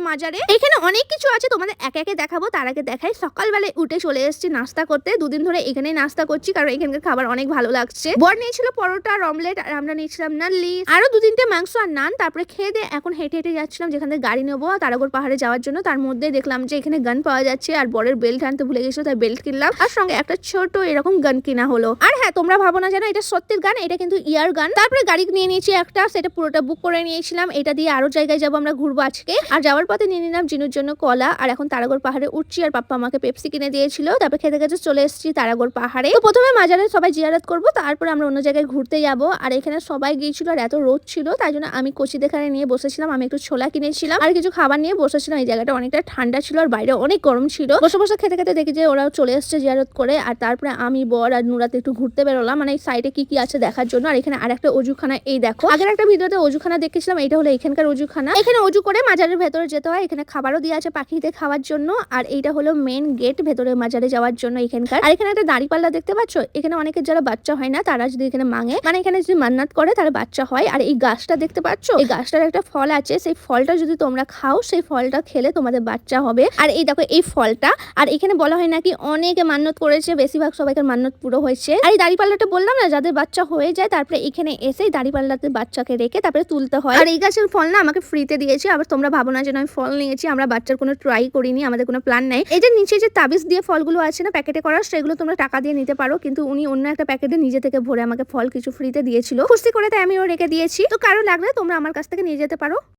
মাজারে। এখানে অনেক কিছু আছে, তোমাদের একে একে দেখাবো। তার আগে দেখাই সকালবেলায় উঠে চলে এসেছি নাস্তা করতে। দুদিন ধরে এখানেই নাস্তা করছি কারণ এখানকার খাবার অনেক ভালো লাগছে। বর নিয়েছিল পরোটা আর অমলেট, আর আমরা নিয়েছিলাম নাল্লি, আরো 2-3টে মাংস আর নান। তারপরে খেয়ে দিয়ে এখন হেঁটে হেঁটে যাচ্ছিলাম যেখান থেকে গাড়ি নেবো তারাগড় পাহাড়ে যাওয়ার জন্য। তার মধ্যে দেখলাম যে এখানে গান পাওয়া যাচ্ছে, আর বরের বেল্ট আনতে ভুলে গেছিল তাই বেল্ট কিনলাম, আর সঙ্গে একটা ছোট এরকম গান কিনা হলো। আর হ্যাঁ, তোমরা ভাবো না যেন এটা সত্যির গান, এটা কিন্তু ইয়ার গান। তারপরে গাড়ি নিয়ে নিয়েছি একটা, সেটা পুরোটা বুক করে নিয়েছিলাম। এটা দিয়ে আরো জায়গায় যাবো আমরা ঘুরবো আজকে। আর যাওয়ার পথে নিয়ে নিলাম জিনুর জন্য কলা। আর এখন তারাগড় পাহাড়ে উঠছি, আর পাপ্পা আমাকে পেপসি কিনে দিয়েছিল। তারপরে খেতে খেতে চলে এসেছি তারাগড় পাহাড়ে। তো প্রথমে মাজারে সবাই জিয়ারত করবো, তারপরে আমরা অন্য জায়গায় ঘুরতে যাবো। আর এখানে সবাই গিয়েছিল আর এত রোদ ছিল, তাই জন্য আমি কচি দেখানে নিয়ে বসেছিলাম। আমি একটু ছোলা কিনেছিলাম আর কিছু খাবার নিয়ে বসেছিলাম। এই জায়গাটা অনেকটা ঠান্ডা ছিল আর বাইরে অনেক গরম ছিল। বসে বসে খেতে খেতে দেখি যে ওরাও চলে এসছে জিয়ারত করে। আর তারপরে আমি, বর আর নুরাতে একটু ঘুরতে বেরোলাম, মানে এই সাইডে কি কি আছে দেখার জন্য। আর এখানে আর একটা অজুখানা, এই দেখো আগের একটা ভিডিওতে অজুখানা দেখেছিলাম, এটা হলো এখানকার অজুখানা। এখানে অজু করে মাজারের ভেতরে যেতে হয়। এখানে খাবারও দেওয়া আছে পাখিদের খাওয়ার জন্য। আর এইটা হলো মেন গেট ভেতরে মাজারে যাওয়ার জন্য এখানকার। আর এখানে একটা দাঁড়িপাল্লা দেখতে পাচ্ছ, এখানে অনেকের যারা বাচ্চা হয় না তারা যদি এখানে মাঙে, মানে এখানে যদি মান্নাত করে তাহলে বাচ্চা হয়। আর এই গাছটা দেখতে পাচ্ছ, এই গাছটার একটা ফল আছে, সেই ফলটা যদি তোমরা খাও সেই ফলটা খেলে তোমাদের বাচ্চা হবে। আর এই দেখো এই ফলটা। আর এখানে বলা হয় নাকি অনেকে মান্নত করেছে, বেশিরভাগ সবাইকার মান্নত পুরো হয়েছে। আর এই দাঁড়িপাল্লাটা বললাম না, যাদের বাচ্চা হয়ে যায় তারপরে এখানে এসে দাঁড়িপাল্লাতে বাচ্চাকে রেখে তারপরে তুলতে হয়। আর এই গাছের ফল না আমাকে ফ্রিতে দিয়েছে। আবার তোমরা ভাবো না যেন আমি ফল নিয়েছি, আমরা বাচ্চার কোনো ট্রাই করিনি, আমাদের কোনো প্ল্যান নাই। এই যে নিচে যে তাবিজ দিয়ে ফলগুলো আছে না প্যাকেটে করা, সেগুলো তোমরা টাকা দিয়ে নিতে পারো, কিন্তু উনি অন্য একটা প্যাকেটে নিজে থেকে ভরে আমাকে ফল কিছু ফ্রিতে দিয়েছিল, খুশি করে, তাই আমি ও রেখে দিয়েছি। তো কারো লাগলে তোমরা আমার কাছ থেকে নিয়ে যেতে পারো।